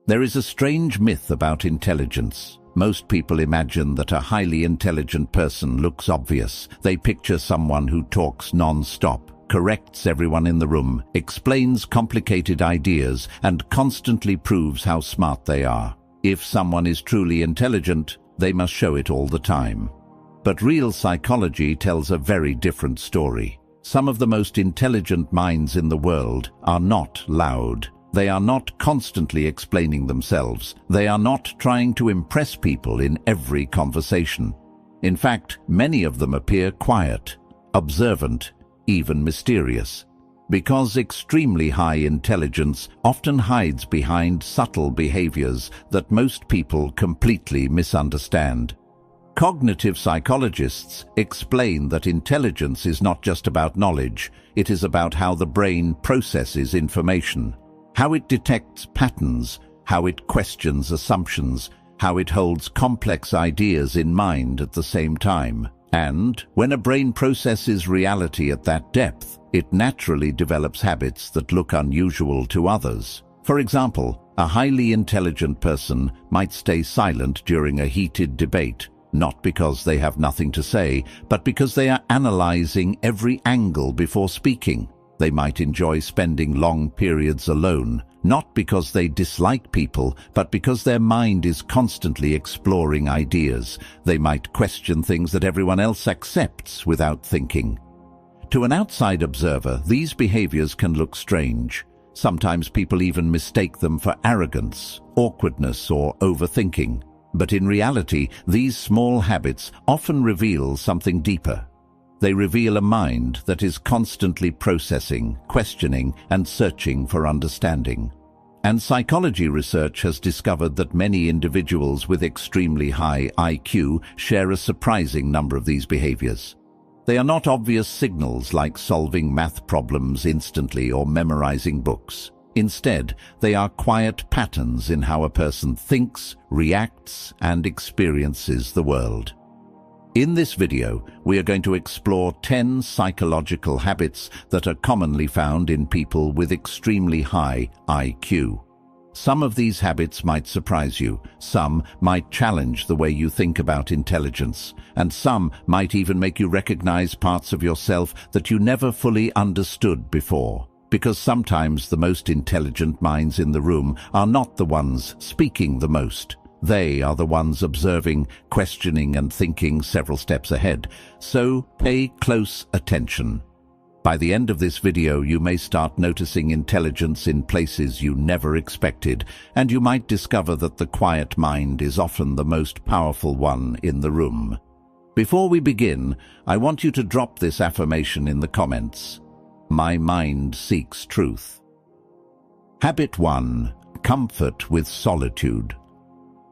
There is a strange myth about intelligence. Most people imagine that a highly intelligent person looks obvious. They picture someone who talks non-stop, corrects everyone in the room, explains complicated ideas, and constantly proves how smart they are. If someone is truly intelligent, they must show it all the time. But real psychology tells a very different story. Some of the most intelligent minds in the world are not loud. They are not constantly explaining themselves. They are not trying to impress people in every conversation. In fact, many of them appear quiet, observant, even mysterious. Because extremely high intelligence often hides behind subtle behaviors that most people completely misunderstand. Cognitive psychologists explain that intelligence is not just about knowledge, it is about how the brain processes information, how it detects patterns, how it questions assumptions, how it holds complex ideas in mind at the same time. And when a brain processes reality at that depth, it naturally develops habits that look unusual to others. For example, a highly intelligent person might stay silent during a heated debate, not because they have nothing to say, but because they are analyzing every angle before speaking. They might enjoy spending long periods alone, not because they dislike people, but because their mind is constantly exploring ideas. They might question things that everyone else accepts without thinking. To an outside observer, these behaviors can look strange. Sometimes people even mistake them for arrogance, awkwardness, or overthinking. But in reality, these small habits often reveal something deeper. They reveal a mind that is constantly processing, questioning, and searching for understanding. And psychology research has discovered that many individuals with extremely high IQ share a surprising number of these behaviors. They are not obvious signals like solving math problems instantly or memorizing books. Instead, they are quiet patterns in how a person thinks, reacts, and experiences the world. In this video, we are going to explore 10 psychological habits that are commonly found in people with extremely high IQ. Some of these habits might surprise you, some might challenge the way you think about intelligence, and some might even make you recognize parts of yourself that you never fully understood before. Because sometimes the most intelligent minds in the room are not the ones speaking the most. They are the ones observing, questioning, and thinking several steps ahead. So pay close attention. By the end of this video, you may start noticing intelligence in places you never expected, and you might discover that the quiet mind is often the most powerful one in the room. Before we begin, I want you to drop this affirmation in the comments. My mind seeks truth. Habit 1. Comfort with solitude.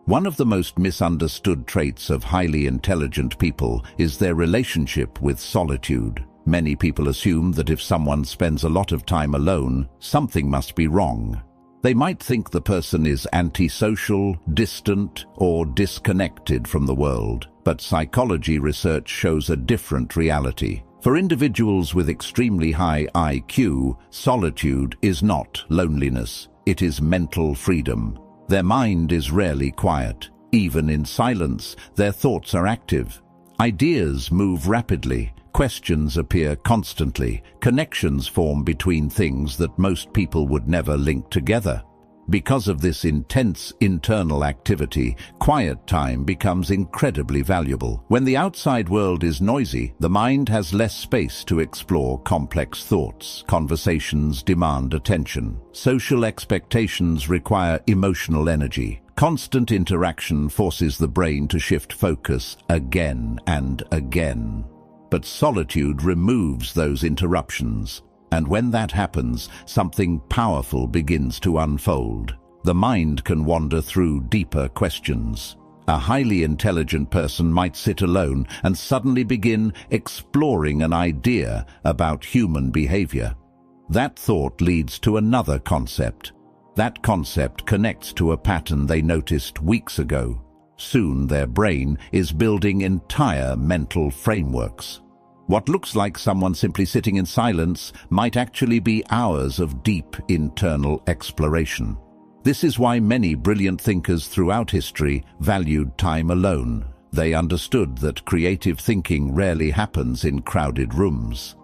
One of the most misunderstood traits of highly intelligent people is their relationship with solitude. Many people assume that if someone spends a lot of time alone, something must be wrong. They might think the person is antisocial, distant, or disconnected from the world. But psychology research shows a different reality. For individuals with extremely high IQ, solitude is not loneliness. It is mental freedom. Their mind is rarely quiet. Even in silence, their thoughts are active. Ideas move rapidly. Questions appear constantly. Connections form between things that most people would never link together. Because of this intense internal activity, quiet time becomes incredibly valuable. When the outside world is noisy, the mind has less space to explore complex thoughts. Conversations demand attention. Social expectations require emotional energy. Constant interaction forces the brain to shift focus again and again. But solitude removes those interruptions. And when that happens, something powerful begins to unfold. The mind can wander through deeper questions. A highly intelligent person might sit alone and suddenly begin exploring an idea about human behavior. That thought leads to another concept. That concept connects to a pattern they noticed weeks ago. Soon their brain is building entire mental frameworks. What looks like someone simply sitting in silence might actually be hours of deep internal exploration. This is why many brilliant thinkers throughout history valued time alone. They understood that creative thinking rarely happens in crowded rooms.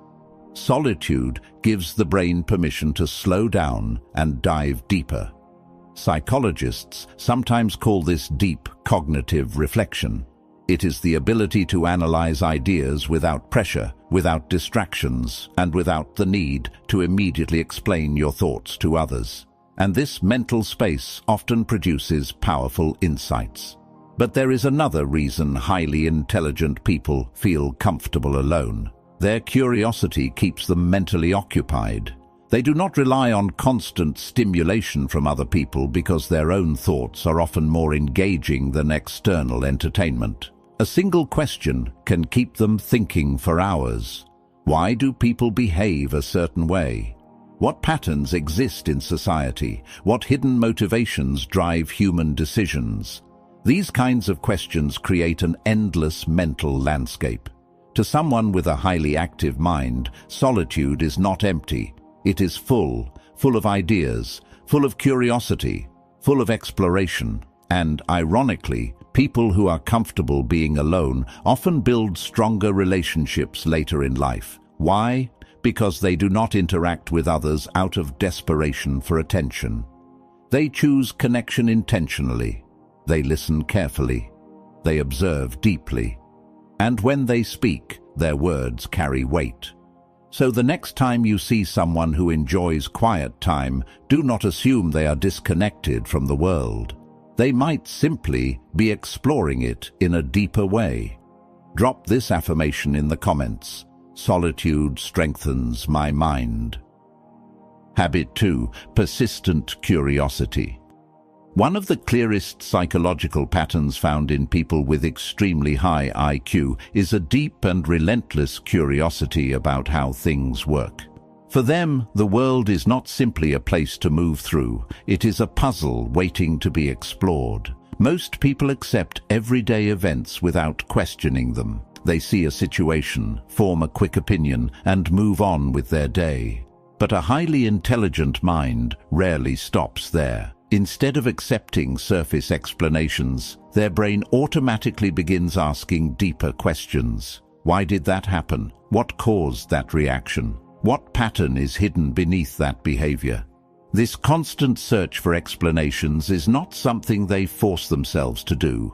Solitude gives the brain permission to slow down and dive deeper. Psychologists sometimes call this deep cognitive reflection. It is the ability to analyze ideas without pressure, without distractions, and without the need to immediately explain your thoughts to others. And this mental space often produces powerful insights. But there is another reason highly intelligent people feel comfortable alone. Their curiosity keeps them mentally occupied. They do not rely on constant stimulation from other people because their own thoughts are often more engaging than external entertainment. A single question can keep them thinking for hours. Why do people behave a certain way? What patterns exist in society? What hidden motivations drive human decisions? These kinds of questions create an endless mental landscape. To someone with a highly active mind, solitude is not empty. It is full of ideas, full of curiosity, full of exploration. And, ironically, people who are comfortable being alone often build stronger relationships later in life. Why? Because they do not interact with others out of desperation for attention. They choose connection intentionally. They listen carefully. They observe deeply. And when they speak, their words carry weight. So the next time you see someone who enjoys quiet time, do not assume they are disconnected from the world. They might simply be exploring it in a deeper way. Drop this affirmation in the comments. Solitude strengthens my mind. Habit 2. Persistent curiosity. One of the clearest psychological patterns found in people with extremely high IQ is a deep and relentless curiosity about how things work. For them, the world is not simply a place to move through, it is a puzzle waiting to be explored. Most people accept everyday events without questioning them. They see a situation, form a quick opinion, and move on with their day. But a highly intelligent mind rarely stops there. Instead of accepting surface explanations, their brain automatically begins asking deeper questions. Why did that happen? What caused that reaction? What pattern is hidden beneath that behavior? This constant search for explanations is not something they force themselves to do.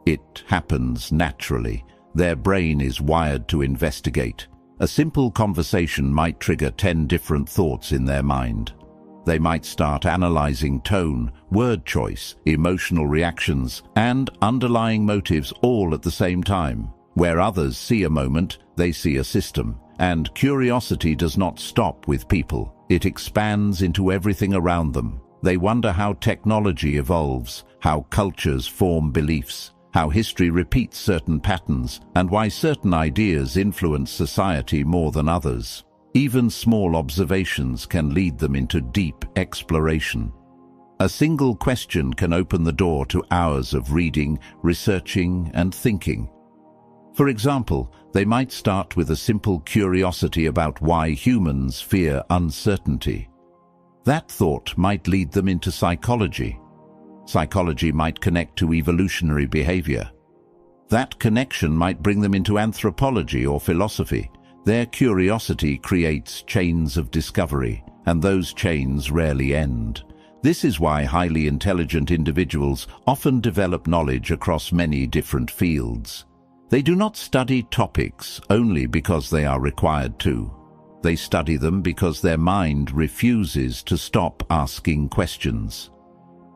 It happens naturally. Their brain is wired to investigate. A simple conversation might trigger 10 different thoughts in their mind. They might start analyzing tone, word choice, emotional reactions, and underlying motives all at the same time. Where others see a moment, they see a system. And curiosity does not stop with people. It expands into everything around them. They wonder how technology evolves, how cultures form beliefs, how history repeats certain patterns, and why certain ideas influence society more than others. Even small observations can lead them into deep exploration. A single question can open the door to hours of reading, researching, and thinking. For example, they might start with a simple curiosity about why humans fear uncertainty. That thought might lead them into psychology. Psychology might connect to evolutionary behavior. That connection might bring them into anthropology or philosophy. Their curiosity creates chains of discovery, and those chains rarely end. This is why highly intelligent individuals often develop knowledge across many different fields. They do not study topics only because they are required to. They study them because their mind refuses to stop asking questions.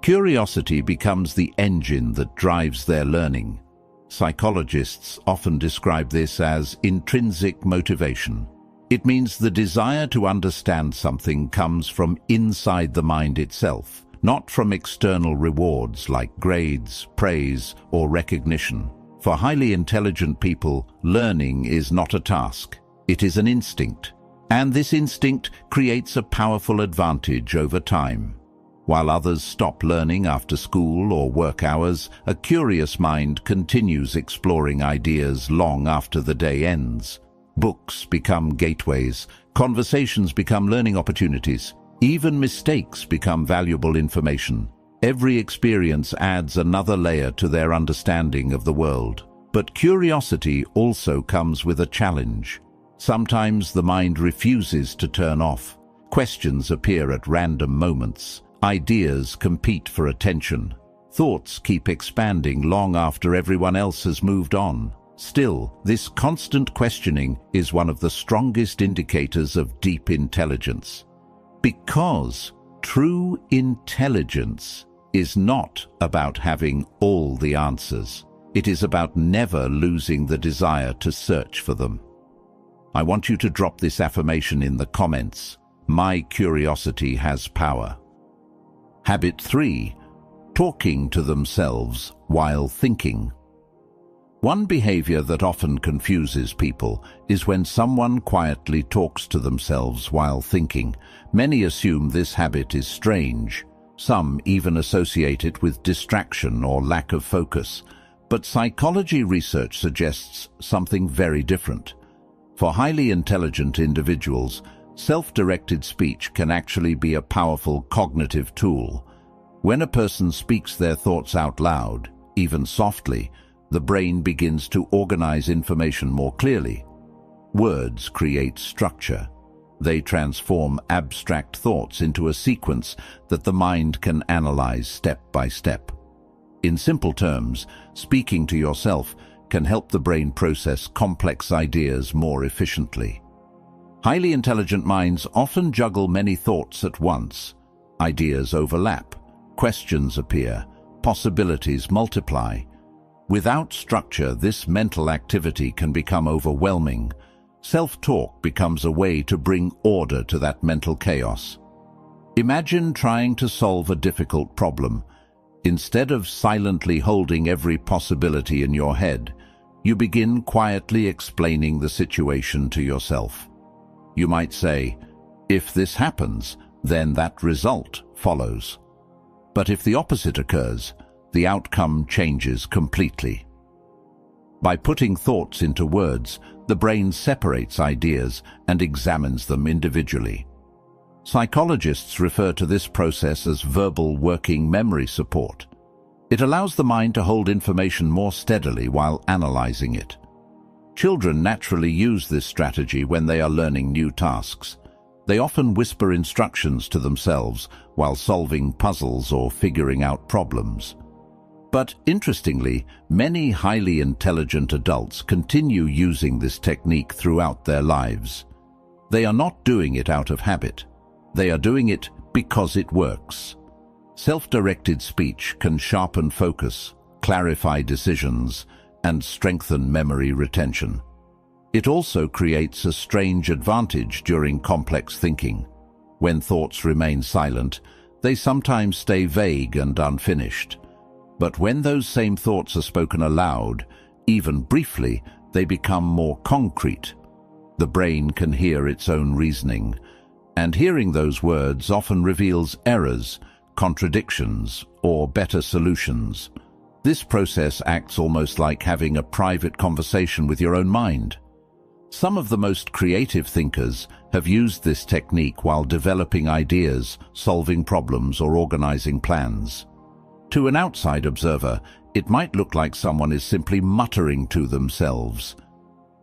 Curiosity becomes the engine that drives their learning. Psychologists often describe this as intrinsic motivation. It means the desire to understand something comes from inside the mind itself, not from external rewards like grades, praise, or recognition. For highly intelligent people, learning is not a task. It is an instinct. And this instinct creates a powerful advantage over time. While others stop learning after school or work hours, a curious mind continues exploring ideas long after the day ends. Books become gateways, conversations become learning opportunities, even mistakes become valuable information. Every experience adds another layer to their understanding of the world. But curiosity also comes with a challenge. Sometimes the mind refuses to turn off. Questions appear at random moments. Ideas compete for attention. Thoughts keep expanding long after everyone else has moved on. Still, this constant questioning is one of the strongest indicators of deep intelligence. Because true intelligence is not about having all the answers. It is about never losing the desire to search for them. I want you to drop this affirmation in the comments. My curiosity has power. Habit 3. Talking to themselves while thinking. One behavior that often confuses people is when someone quietly talks to themselves while thinking. Many assume this habit is strange. Some even associate it with distraction or lack of focus. But psychology research suggests something very different. For highly intelligent individuals, self-directed speech can actually be a powerful cognitive tool. When a person speaks their thoughts out loud, even softly, the brain begins to organize information more clearly. Words create structure. They transform abstract thoughts into a sequence that the mind can analyze step by step. In simple terms, speaking to yourself can help the brain process complex ideas more efficiently. Highly intelligent minds often juggle many thoughts at once. Ideas overlap, questions appear, possibilities multiply. Without structure, this mental activity can become overwhelming. Self-talk becomes a way to bring order to that mental chaos. Imagine trying to solve a difficult problem. Instead of silently holding every possibility in your head, you begin quietly explaining the situation to yourself. You might say, if this happens, then that result follows. But if the opposite occurs, the outcome changes completely. By putting thoughts into words, the brain separates ideas and examines them individually. Psychologists refer to this process as verbal working memory support. It allows the mind to hold information more steadily while analyzing it. Children naturally use this strategy when they are learning new tasks. They often whisper instructions to themselves while solving puzzles or figuring out problems. But interestingly, many highly intelligent adults continue using this technique throughout their lives. They are not doing it out of habit. They are doing it because it works. Self-directed speech can sharpen focus, clarify decisions, and strengthen memory retention. It also creates a strange advantage during complex thinking. When thoughts remain silent, they sometimes stay vague and unfinished. But when those same thoughts are spoken aloud, even briefly, they become more concrete. The brain can hear its own reasoning, and hearing those words often reveals errors, contradictions, or better solutions. This process acts almost like having a private conversation with your own mind. Some of the most creative thinkers have used this technique while developing ideas, solving problems, or organizing plans. To an outside observer, it might look like someone is simply muttering to themselves.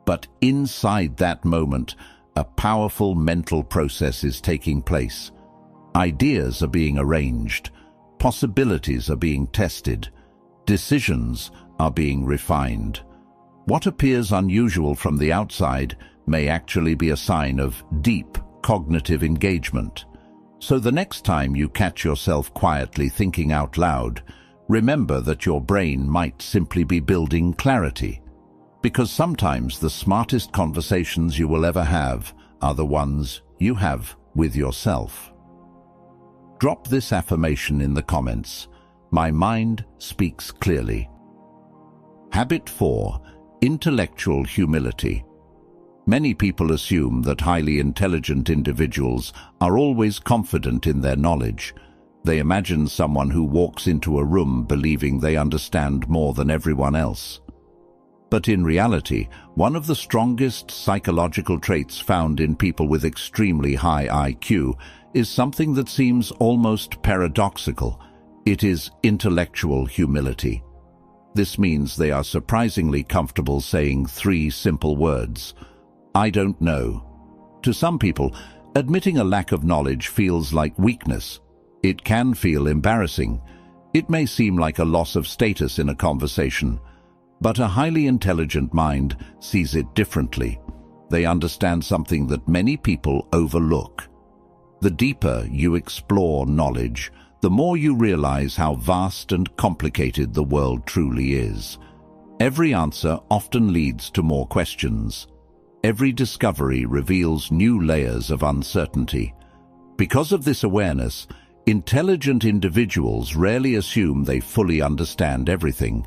But inside that moment, a powerful mental process is taking place. Ideas are being arranged, possibilities are being tested, decisions are being refined. What appears unusual from the outside may actually be a sign of deep cognitive engagement. So the next time you catch yourself quietly thinking out loud, remember that your brain might simply be building clarity. Because sometimes the smartest conversations you will ever have are the ones you have with yourself. Drop this affirmation in the comments. My mind speaks clearly. Habit 4. Intellectual humility. Many people assume that highly intelligent individuals are always confident in their knowledge. They imagine someone who walks into a room believing they understand more than everyone else. But in reality, one of the strongest psychological traits found in people with extremely high IQ is something that seems almost paradoxical: It is intellectual humility. This means they are surprisingly comfortable saying three simple words: "I don't know." To some people, admitting a lack of knowledge feels like weakness. It can feel embarrassing. It may seem like a loss of status in a conversation. But a highly intelligent mind sees it differently. They understand something that many people overlook. The deeper you explore knowledge, the more you realize how vast and complicated the world truly is. Every answer often leads to more questions. Every discovery reveals new layers of uncertainty. Because of this awareness, intelligent individuals rarely assume they fully understand everything.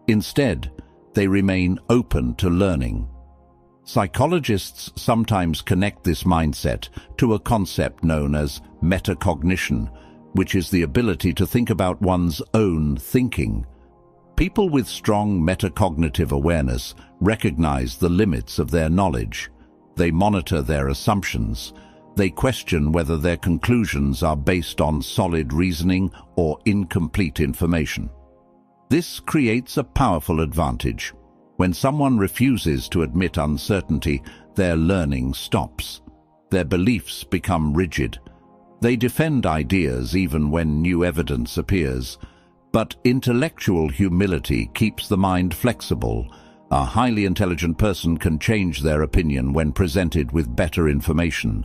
Instead, they remain open to learning. Psychologists sometimes connect this mindset to a concept known as metacognition, which is the ability to think about one's own thinking. People with strong metacognitive awareness recognize the limits of their knowledge. They monitor their assumptions. They question whether their conclusions are based on solid reasoning or incomplete information. This creates a powerful advantage. When someone refuses to admit uncertainty, their learning stops. Their beliefs become rigid. They defend ideas even when new evidence appears. But intellectual humility keeps the mind flexible. A highly intelligent person can change their opinion when presented with better information.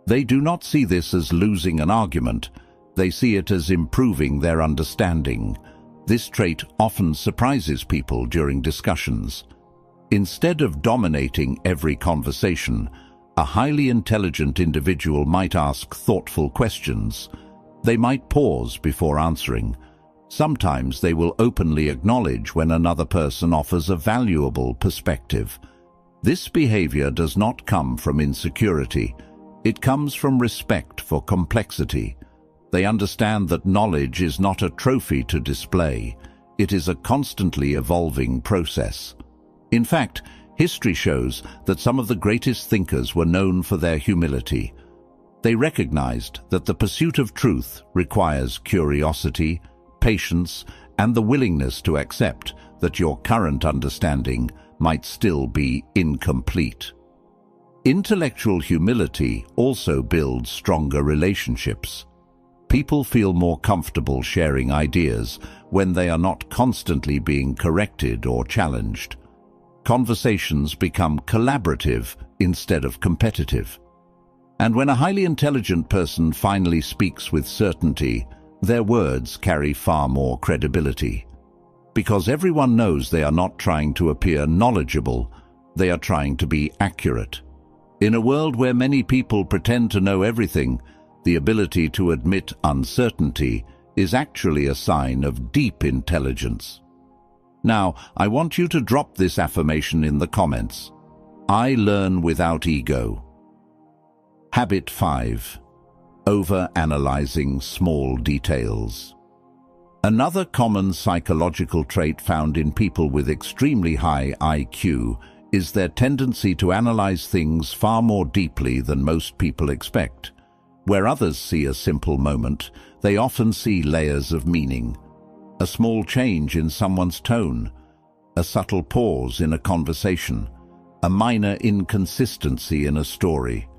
They do not see this as losing an argument. They see it as improving their understanding. This trait often surprises people during discussions. Instead of dominating every conversation, a highly intelligent individual might ask thoughtful questions. They might pause before answering. Sometimes they will openly acknowledge when another person offers a valuable perspective. This behavior does not come from insecurity. It comes from respect for complexity. They understand that knowledge is not a trophy to display. It is a constantly evolving process. In fact, history shows that some of the greatest thinkers were known for their humility. They recognized that the pursuit of truth requires curiosity, patience, and the willingness to accept that your current understanding might still be incomplete. Intellectual humility also builds stronger relationships. People feel more comfortable sharing ideas when they are not constantly being corrected or challenged. Conversations become collaborative instead of competitive. And when a highly intelligent person finally speaks with certainty, their words carry far more credibility. Because everyone knows they are not trying to appear knowledgeable, they are trying to be accurate. In a world where many people pretend to know everything, the ability to admit uncertainty is actually a sign of deep intelligence. Now, I want you to drop this affirmation in the comments. I learn without ego. Habit 5. Over-analyzing small details. Another common psychological trait found in people with extremely high IQ is their tendency to analyze things far more deeply than most people expect. Where others see a simple moment, they often see layers of meaning. A small change in someone's tone, a subtle pause in a conversation, a minor inconsistency in a story.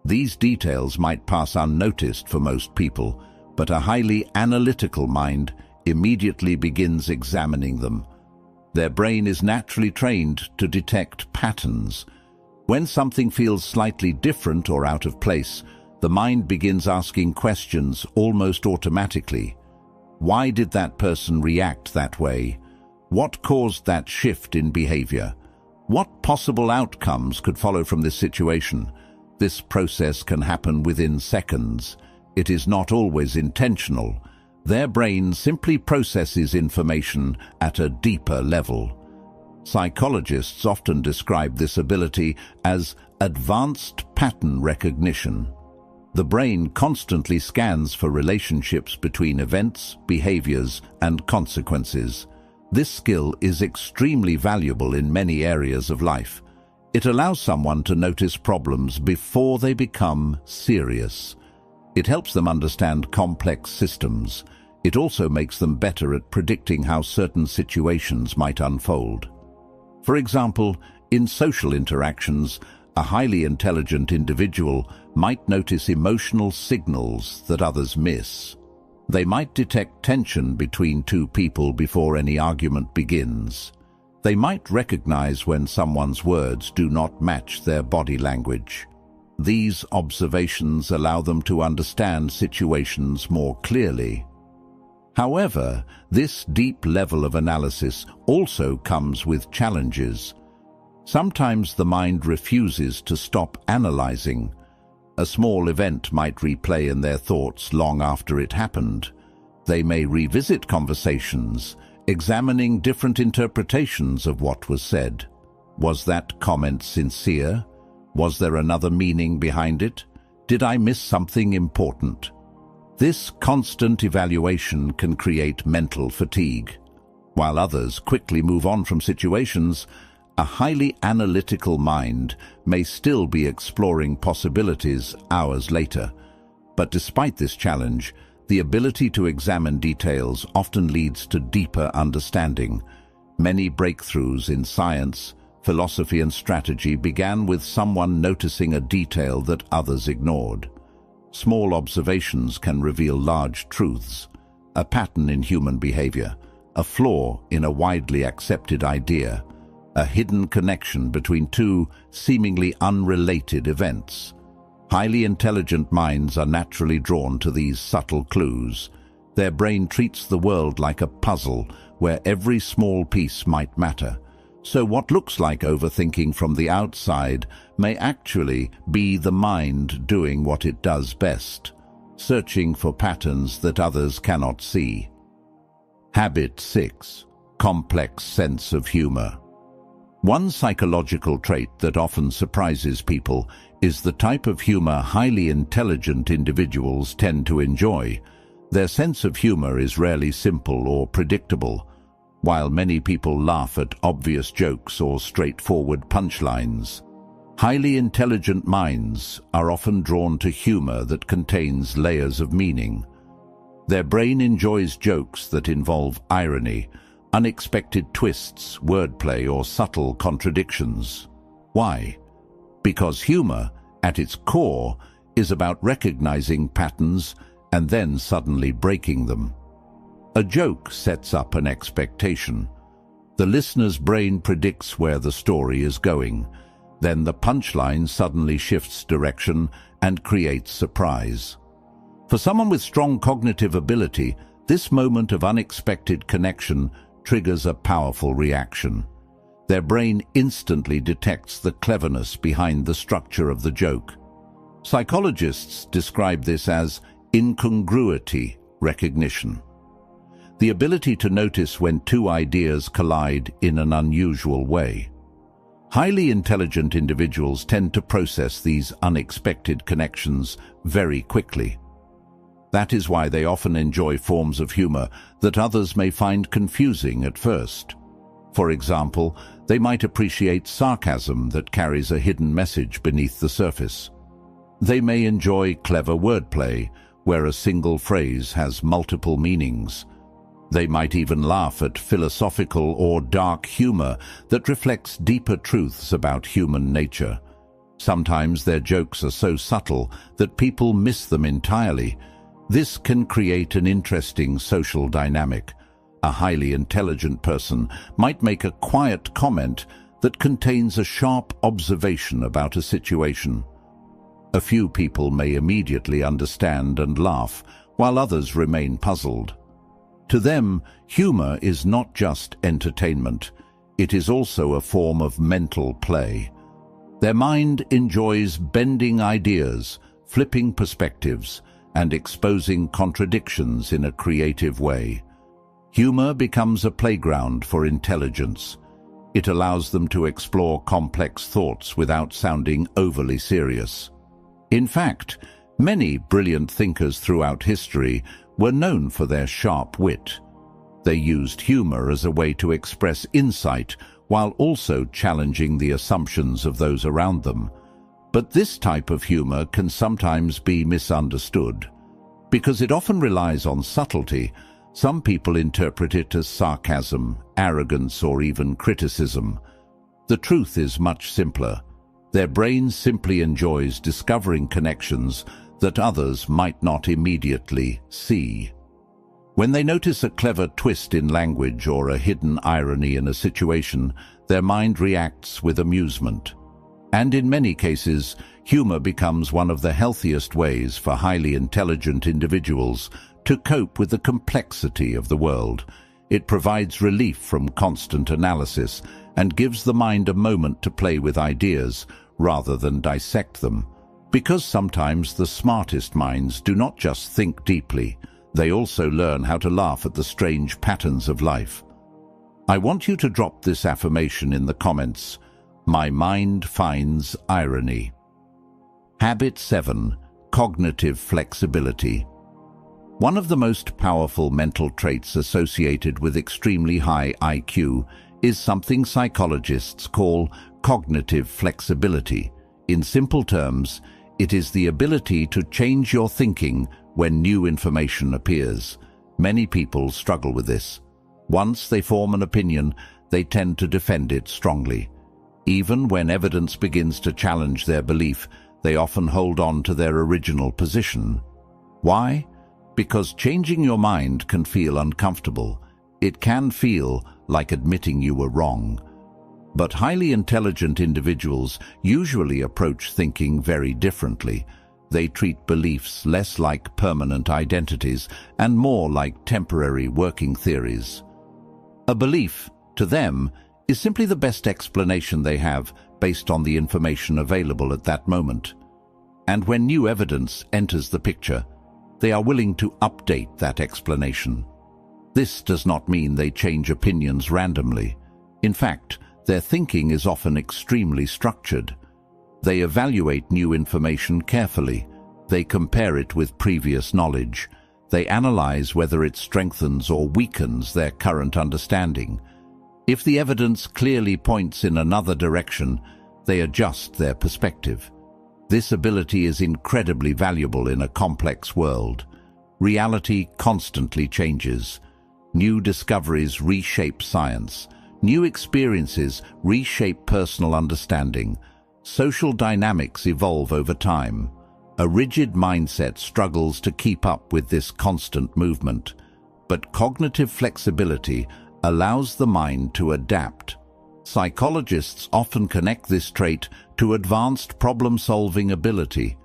These details might pass unnoticed for most people, but a highly analytical mind immediately begins examining them. Their brain is naturally trained to detect patterns. When something feels slightly different or out of place, the mind begins asking questions almost automatically. Why did that person react that way? What caused that shift in behavior? What possible outcomes could follow from this situation? This process can happen within seconds. It is not always intentional. Their brain simply processes information at a deeper level. Psychologists often describe this ability as advanced pattern recognition. The brain constantly scans for relationships between events, behaviors, and consequences. This skill is extremely valuable in many areas of life. It allows someone to notice problems before they become serious. It helps them understand complex systems. It also makes them better at predicting how certain situations might unfold. For example, in social interactions, a highly intelligent individual might notice emotional signals that others miss. They might detect tension between two people before any argument begins. They might recognize when someone's words do not match their body language. These observations allow them to understand situations more clearly. However, this deep level of analysis also comes with challenges. Sometimes the mind refuses to stop analyzing. A small event might replay in their thoughts long after it happened. They may revisit conversations, examining different interpretations of what was said. Was that comment sincere? Was there another meaning behind it? Did I miss something important? This constant evaluation can create mental fatigue. While others quickly move on from situations, a highly analytical mind may still be exploring possibilities hours later. But despite this challenge, the ability to examine details often leads to deeper understanding. Many breakthroughs in science, philosophy, and strategy began with someone noticing a detail that others ignored. Small observations can reveal large truths, a pattern in human behavior, a flaw in a widely accepted idea, a hidden connection between two seemingly unrelated events. Highly intelligent minds are naturally drawn to these subtle clues. Their brain treats the world like a puzzle where every small piece might matter. So what looks like overthinking from the outside may actually be the mind doing what it does best, searching for patterns that others cannot see. Habit 6. Complex sense of humor. One psychological trait that often surprises people is the type of humor highly intelligent individuals tend to enjoy. Their sense of humor is rarely simple or predictable. While many people laugh at obvious jokes or straightforward punchlines, highly intelligent minds are often drawn to humor that contains layers of meaning. Their brain enjoys jokes that involve irony, unexpected twists, wordplay, or subtle contradictions. Why? Because humor, at its core, is about recognizing patterns and then suddenly breaking them. A joke sets up an expectation. The listener's brain predicts where the story is going. Then the punchline suddenly shifts direction and creates surprise. For someone with strong cognitive ability, this moment of unexpected connection triggers a powerful reaction. Their brain instantly detects the cleverness behind the structure of the joke. Psychologists describe this as incongruity recognition. The ability to notice when two ideas collide in an unusual way. Highly intelligent individuals tend to process these unexpected connections very quickly. That is why they often enjoy forms of humor that others may find confusing at first. For example, they might appreciate sarcasm that carries a hidden message beneath the surface. They may enjoy clever wordplay, where a single phrase has multiple meanings. They might even laugh at philosophical or dark humor that reflects deeper truths about human nature. Sometimes their jokes are so subtle that people miss them entirely. This can create an interesting social dynamic. A highly intelligent person might make a quiet comment that contains a sharp observation about a situation. A few people may immediately understand and laugh, while others remain puzzled. To them, humor is not just entertainment. It is also a form of mental play. Their mind enjoys bending ideas, flipping perspectives, and exposing contradictions in a creative way. Humor becomes a playground for intelligence. It allows them to explore complex thoughts without sounding overly serious. In fact, many brilliant thinkers throughout history were known for their sharp wit. They used humor as a way to express insight while also challenging the assumptions of those around them. But this type of humor can sometimes be misunderstood. Because it often relies on subtlety, Some people interpret it as sarcasm, arrogance, or even criticism. The truth is much simpler. Their brain simply enjoys discovering connections that others might not immediately see. When they notice a clever twist in language or a hidden irony in a situation, their mind reacts with amusement. And in many cases, humor becomes one of the healthiest ways for highly intelligent individuals to cope with the complexity of the world. It provides relief from constant analysis and gives the mind a moment to play with ideas rather than dissect them. Because sometimes the smartest minds do not just think deeply, they also learn how to laugh at the strange patterns of life. I want you to drop this affirmation in the comments. My mind finds irony. Habit 7. Cognitive flexibility. One of the most powerful mental traits associated with extremely high IQ is something psychologists call cognitive flexibility. In simple terms, it is the ability to change your thinking when new information appears. Many people struggle with this. Once they form an opinion, they tend to defend it strongly. Even when evidence begins to challenge their belief, they often hold on to their original position. Why? Because changing your mind can feel uncomfortable. It can feel like admitting you were wrong. But highly intelligent individuals usually approach thinking very differently. They treat beliefs less like permanent identities and more like temporary working theories. A belief, to them, is simply the best explanation they have based on the information available at that moment. And when new evidence enters the picture, they are willing to update that explanation. This does not mean they change opinions randomly. In fact, their thinking is often extremely structured. They evaluate new information carefully. They compare it with previous knowledge. They analyze whether it strengthens or weakens their current understanding. If the evidence clearly points in another direction, they adjust their perspective. This ability is incredibly valuable in a complex world. Reality constantly changes. New discoveries reshape science. New experiences reshape personal understanding. Social dynamics evolve over time. A rigid mindset struggles to keep up with this constant movement. But cognitive flexibility allows the mind to adapt. Psychologists often connect this trait to advanced problem-solving ability.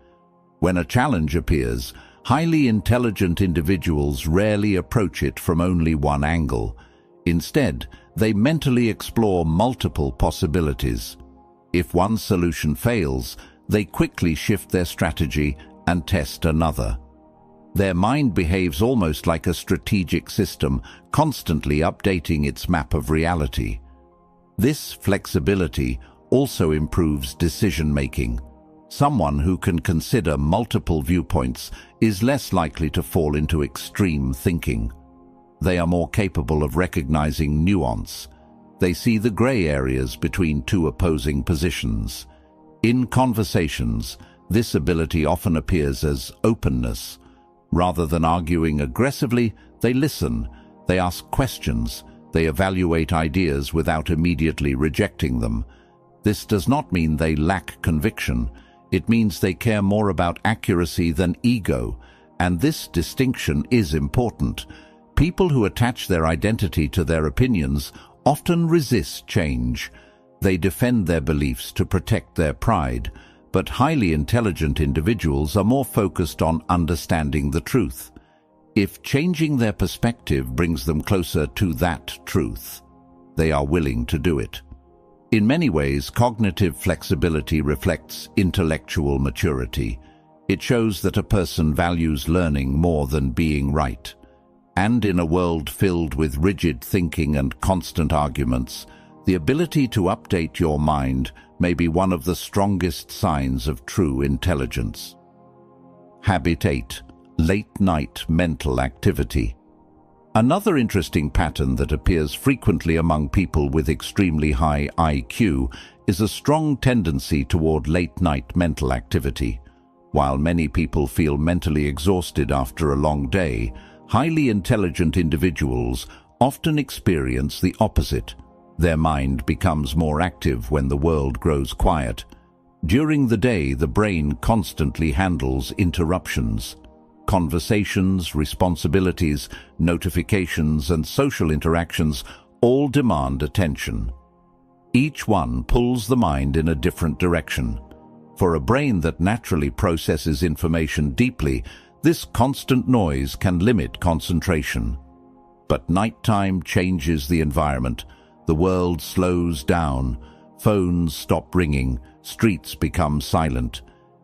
When a challenge appears, highly intelligent individuals rarely approach it from only one angle. Instead, they mentally explore multiple possibilities. If one solution fails, they quickly shift their strategy and test another. Their mind behaves almost like a strategic system, constantly updating its map of reality. This flexibility also improves decision-making. Someone who can consider multiple viewpoints is less likely to fall into extreme thinking. They are more capable of recognizing nuance. They see the gray areas between two opposing positions. In conversations, this ability often appears as openness. Rather than arguing aggressively, they listen, they ask questions, they evaluate ideas without immediately rejecting them. This does not mean they lack conviction. It means they care more about accuracy than ego, and this distinction is important. People who attach their identity to their opinions often resist change. They defend their beliefs to protect their pride, but highly intelligent individuals are more focused on understanding the truth. If changing their perspective brings them closer to that truth, they are willing to do it. In many ways, cognitive flexibility reflects intellectual maturity. It shows that a person values learning more than being right. And in a world filled with rigid thinking and constant arguments, the ability to update your mind may be one of the strongest signs of true intelligence. Habit 8. Late-night mental activity. Another interesting pattern that appears frequently among people with extremely high IQ is a strong tendency toward late-night mental activity. While many people feel mentally exhausted after a long day, Highly intelligent individuals often experience the opposite. Their mind becomes more active when the world grows quiet. During the day, the brain constantly handles interruptions. Conversations, responsibilities, notifications, and social interactions all demand attention. Each one pulls the mind in a different direction. For a brain that naturally processes information deeply, this constant noise can limit concentration. But nighttime changes the environment. The world slows down. Phones stop ringing. Streets become silent.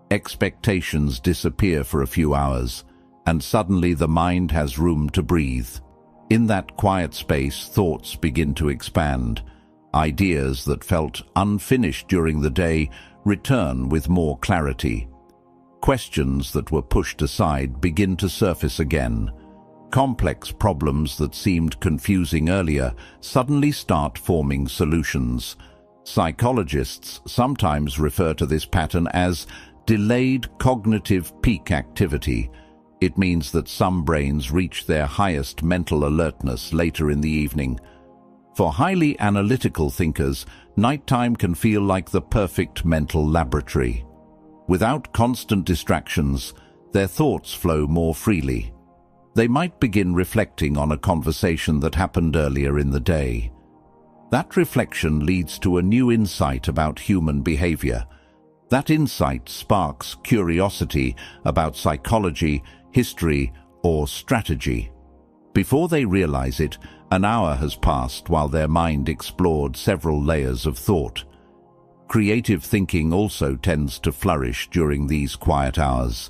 Expectations disappear for a few hours, and suddenly the mind has room to breathe. In that quiet space, thoughts begin to expand. Ideas that felt unfinished during the day return with more clarity. Questions that were pushed aside begin to surface again. Complex problems that seemed confusing earlier suddenly start forming solutions. Psychologists sometimes refer to this pattern as delayed cognitive peak activity. It means that some brains reach their highest mental alertness later in the evening. For highly analytical thinkers, nighttime can feel like the perfect mental laboratory. Without constant distractions, their thoughts flow more freely. They might begin reflecting on a conversation that happened earlier in the day. That reflection leads to a new insight about human behavior. That insight sparks curiosity about psychology, history, or strategy. Before they realize it, an hour has passed while their mind explored several layers of thought. Creative thinking also tends to flourish during these quiet hours.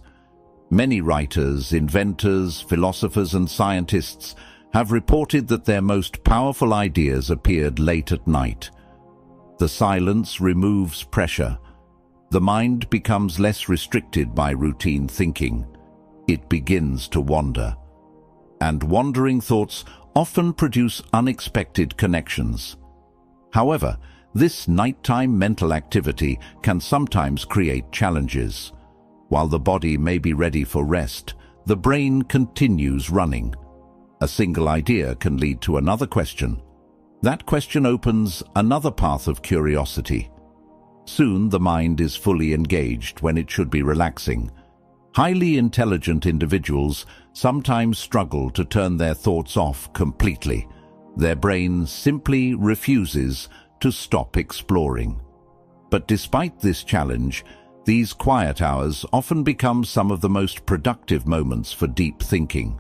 Many writers, inventors, philosophers, and scientists have reported that their most powerful ideas appeared late at night. The silence removes pressure. The mind becomes less restricted by routine thinking. It begins to wander. And wandering thoughts often produce unexpected connections. However, this nighttime mental activity can sometimes create challenges. While the body may be ready for rest, the brain continues running. A single idea can lead to another question. That question opens another path of curiosity. Soon the mind is fully engaged when it should be relaxing. Highly intelligent individuals sometimes struggle to turn their thoughts off completely. Their brain simply refuses to stop exploring. But despite this challenge, these quiet hours often become some of the most productive moments for deep thinking.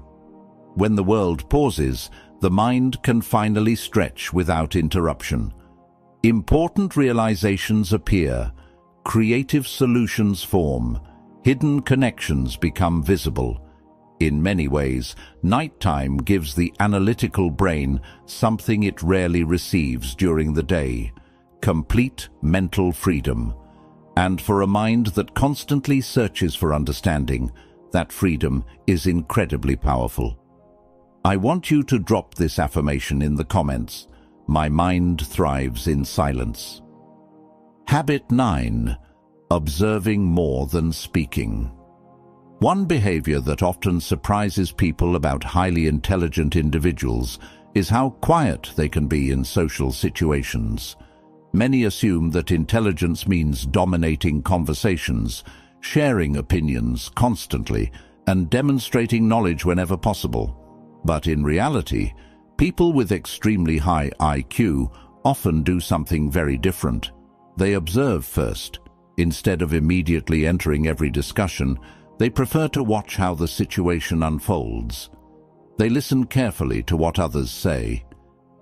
When the world pauses, the mind can finally stretch without interruption. Important realizations appear, creative solutions form, hidden connections become visible. In many ways, nighttime gives the analytical brain something it rarely receives during the day: complete mental freedom. And for a mind that constantly searches for understanding, that freedom is incredibly powerful. I want you to drop this affirmation in the comments. My mind thrives in silence. Habit 9. Observing more than speaking. One behavior that often surprises people about highly intelligent individuals is how quiet they can be in social situations. Many assume that intelligence means dominating conversations, sharing opinions constantly, and demonstrating knowledge whenever possible. But in reality, people with extremely high IQ often do something very different. They observe first. Instead of immediately entering every discussion, they prefer to watch how the situation unfolds. They listen carefully to what others say.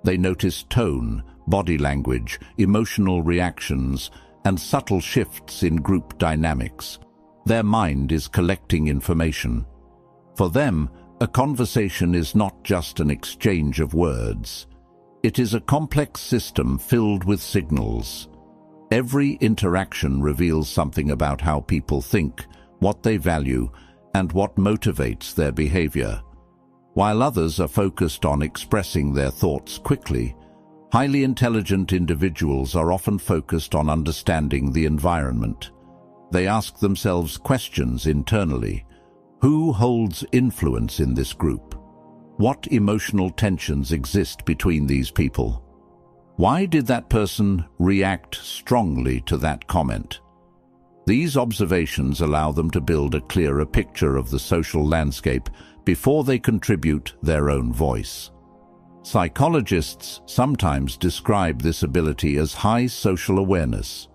They notice tone, body language, emotional reactions, and subtle shifts in group dynamics. Their mind is collecting information. For them, a conversation is not just an exchange of words. It is a complex system filled with signals. Every interaction reveals something about how people think, what they value, and what motivates their behavior. While others are focused on expressing their thoughts quickly, highly intelligent individuals are often focused on understanding the environment. They ask themselves questions internally. Who holds influence in this group? What emotional tensions exist between these people? Why did that person react strongly to that comment? These observations allow them to build a clearer picture of the social landscape before they contribute their own voice. Psychologists sometimes describe this ability as high social awareness.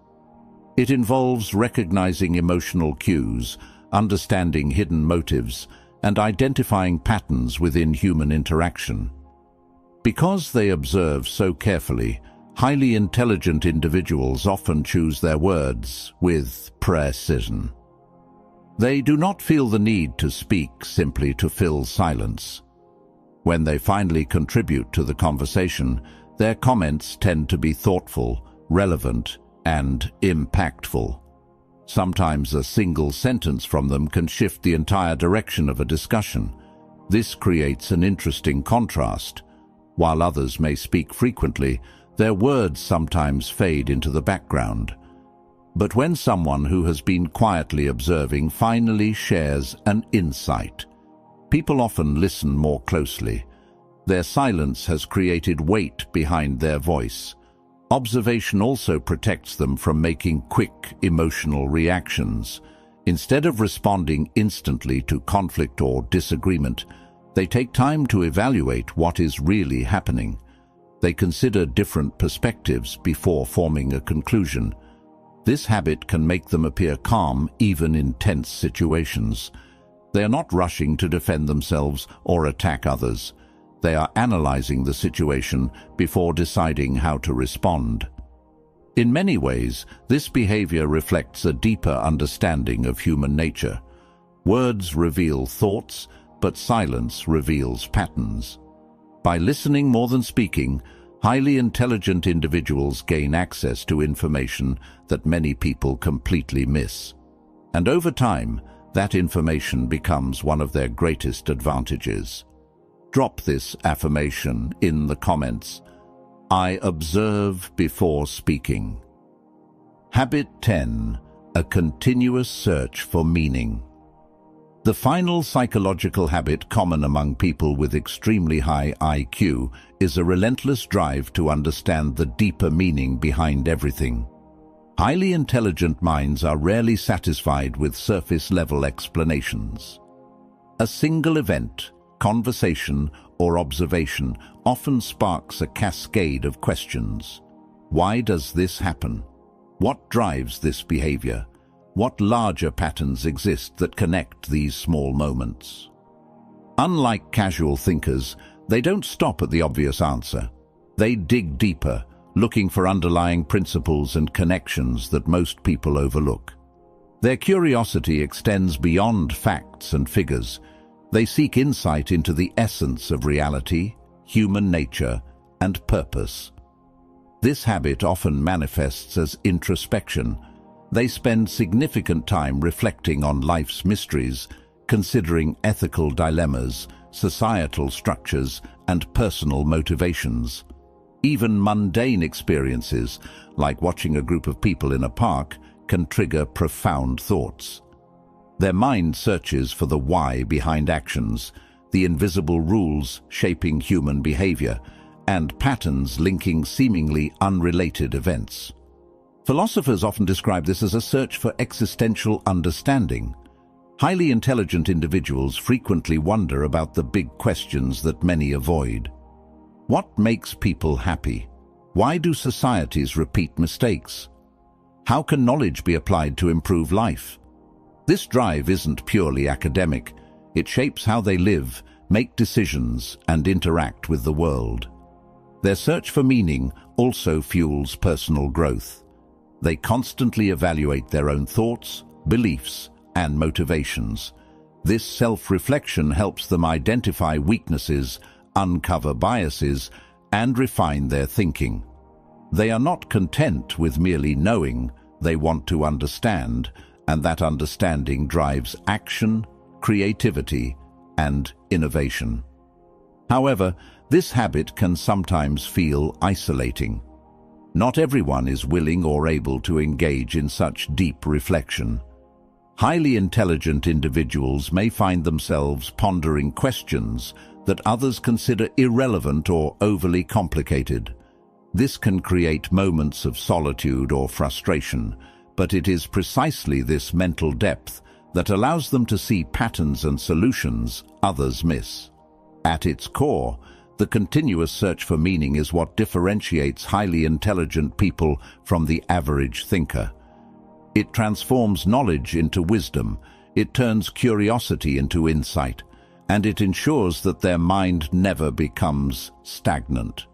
It involves recognizing emotional cues, understanding hidden motives, and identifying patterns within human interaction. Because they observe so carefully, highly intelligent individuals often choose their words with precision. They do not feel the need to speak simply to fill silence. When they finally contribute to the conversation, their comments tend to be thoughtful, relevant, and impactful. Sometimes a single sentence from them can shift the entire direction of a discussion. This creates an interesting contrast. While others may speak frequently, their words sometimes fade into the background. But when someone who has been quietly observing finally shares an insight, people often listen more closely. Their silence has created weight behind their voice. Observation also protects them from making quick emotional reactions. Instead of responding instantly to conflict or disagreement, they take time to evaluate what is really happening. They consider different perspectives before forming a conclusion. This habit can make them appear calm even in tense situations. They are not rushing to defend themselves or attack others. They are analyzing the situation before deciding how to respond. In many ways, this behavior reflects a deeper understanding of human nature. Words reveal thoughts, but silence reveals patterns. By listening more than speaking, highly intelligent individuals gain access to information that many people completely miss. And over time, that information becomes one of their greatest advantages. Drop this affirmation in the comments. I observe before speaking. Habit 10. A continuous search for meaning. The final psychological habit common among people with extremely high IQ is a relentless drive to understand the deeper meaning behind everything. Highly intelligent minds are rarely satisfied with surface-level explanations. A single event, conversation, or observation often sparks a cascade of questions. Why does this happen? What drives this behavior? What larger patterns exist that connect these small moments? Unlike casual thinkers, they don't stop at the obvious answer. They dig deeper, looking for underlying principles and connections that most people overlook. Their curiosity extends beyond facts and figures. They seek insight into the essence of reality, human nature, and purpose. This habit often manifests as introspection. They spend significant time reflecting on life's mysteries, considering ethical dilemmas, societal structures, and personal motivations. Even mundane experiences, like watching a group of people in a park, can trigger profound thoughts. Their mind searches for the why behind actions, the invisible rules shaping human behavior, and patterns linking seemingly unrelated events. Philosophers often describe this as a search for existential understanding. Highly intelligent individuals frequently wonder about the big questions that many avoid. What makes people happy? Why do societies repeat mistakes? How can knowledge be applied to improve life? This drive isn't purely academic. It shapes how they live, make decisions, and interact with the world. Their search for meaning also fuels personal growth. They constantly evaluate their own thoughts, beliefs, and motivations. This self-reflection helps them identify weaknesses, uncover biases, and refine their thinking. They are not content with merely knowing. They want to understand, and that understanding drives action, creativity, and innovation. However, this habit can sometimes feel isolating. Not everyone is willing or able to engage in such deep reflection. Highly intelligent individuals may find themselves pondering questions that others consider irrelevant or overly complicated. This can create moments of solitude or frustration, but it is precisely this mental depth that allows them to see patterns and solutions others miss. At its core, the continuous search for meaning is what differentiates highly intelligent people from the average thinker. It transforms knowledge into wisdom, it turns curiosity into insight, and it ensures that their mind never becomes stagnant.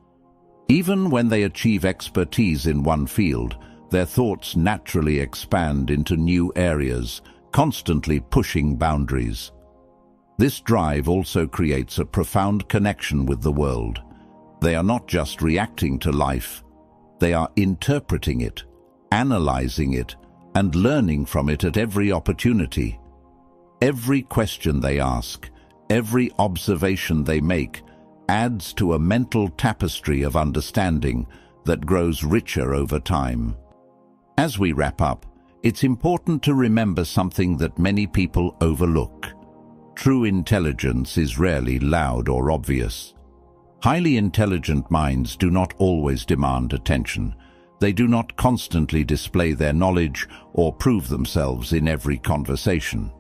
Even when they achieve expertise in one field, their thoughts naturally expand into new areas, constantly pushing boundaries. This drive also creates a profound connection with the world. They are not just reacting to life, they are interpreting it, analyzing it, and learning from it at every opportunity. Every question they ask, every observation they make, adds to a mental tapestry of understanding that grows richer over time. As we wrap up, it's important to remember something that many people overlook. True intelligence is rarely loud or obvious. Highly intelligent minds do not always demand attention. They do not constantly display their knowledge or prove themselves in every conversation.